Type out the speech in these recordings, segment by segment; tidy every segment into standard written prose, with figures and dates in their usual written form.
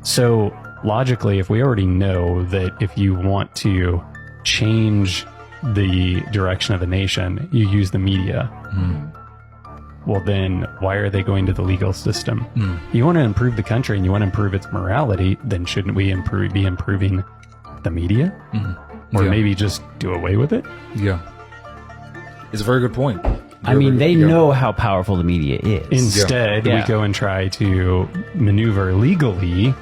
So logically, if we already know that if you want to change the direction of the nation, you use the media. Well, then why are they going to the legal system? You want to improve the country and you want to improve its morality, then shouldn't we be improving the media? Or maybe just do away with it? Yeah. It's a very good point. I mean, they know how powerful the media is. Instead, we go and try to maneuver legally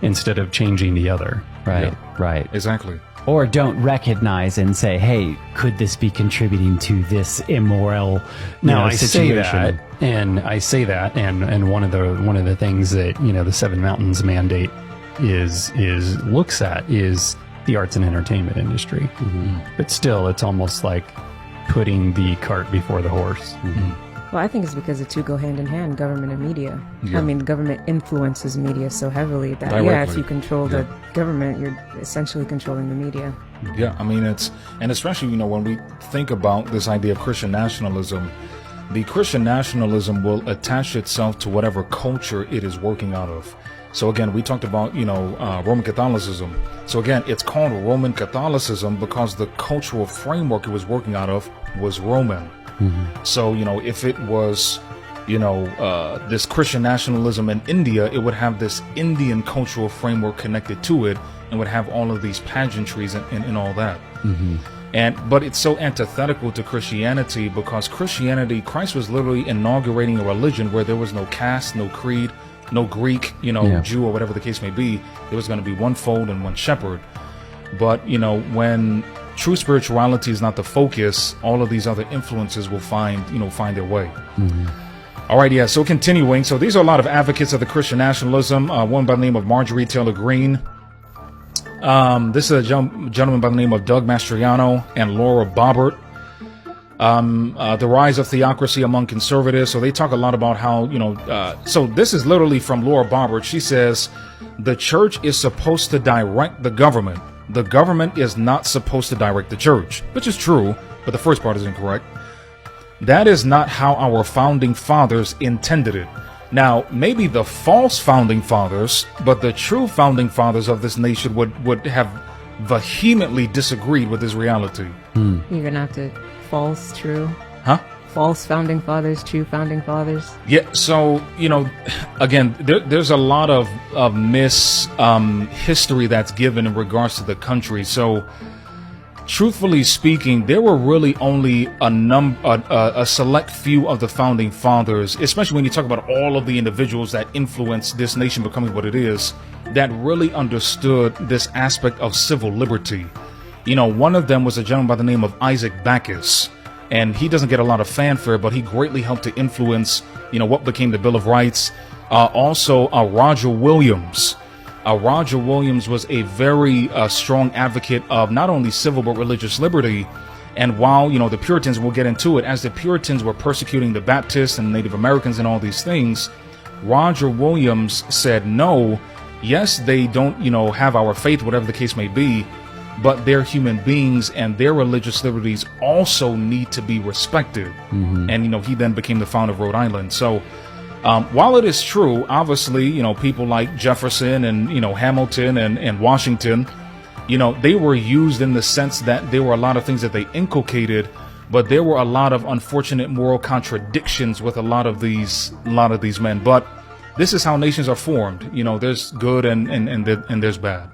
instead of changing the other. Right. Exactly. Or don't recognize and say, hey, could this be contributing to this immoral situation? I say that, and one of the things that, you know, the Seven Mountains mandate is looks at is the arts and entertainment industry. But still, it's almost like putting the cart before the horse. Well, I think it's because the two go hand in hand, government and media. I mean, the government influences media so heavily that, if you control the government, you're essentially controlling the media. Yeah, I mean, and especially, you know, when we think about this idea of Christian nationalism, the Christian nationalism will attach itself to whatever culture it is working out of. So again, we talked about, you know, Roman Catholicism. So again, it's called Roman Catholicism because the cultural framework it was working out of was Roman. So, you know, if it was, you know, this Christian nationalism in India, it would have this Indian cultural framework connected to it and would have all of these pageantries and all that. But it's so antithetical to Christianity because Christ was literally inaugurating a religion where there was no caste, no creed, no Greek, you know, Jew or whatever the case may be. There was going to be one fold and one shepherd. But, you know, when true spirituality is not the focus, all of these other influences will find their way. All right, so continuing. So these are a lot of advocates of the Christian nationalism. One by the name of Marjorie Taylor Greene. This is a gentleman by the name of Doug Mastriano and Laura Boebert. The rise of theocracy among conservatives. So they talk a lot about how, you know, so this is literally from Laura Boebert. She says, the church is supposed to direct the government. The government is not supposed to direct the church, which is true, but the first part is incorrect. That is not how our founding fathers intended it. Now, maybe the false founding fathers, but the true founding fathers of this nation would have vehemently disagreed with this reality. You're going to have to false, true. Huh? False founding fathers, true founding fathers. Yeah, so, you know, again, there's a lot of history that's given in regards to the country. So, truthfully speaking, there were really only a select few of the founding fathers, especially when you talk about all of the individuals that influenced this nation becoming what it is, that really understood this aspect of civil liberty. You know, one of them was a gentleman by the name of Isaac Backus. And he doesn't get a lot of fanfare, but he greatly helped to influence, you know, what became the Bill of Rights. Also, Roger Williams. Roger Williams was a very strong advocate of not only civil but religious liberty. And while, you know, the Puritans, we'll get into it, as the Puritans were persecuting the Baptists and Native Americans and all these things, Roger Williams said, no, yes, they don't, you know, have our faith, whatever the case may be, but they're human beings and their religious liberties also need to be respected. And, you know, he then became the founder of Rhode Island. So while it is true, obviously, you know, people like Jefferson and, you know, Hamilton and Washington, you know, they were used in the sense that there were a lot of things that they inculcated, but there were a lot of unfortunate moral contradictions with a lot of these men. But this is how nations are formed. You know, there's good and there's bad.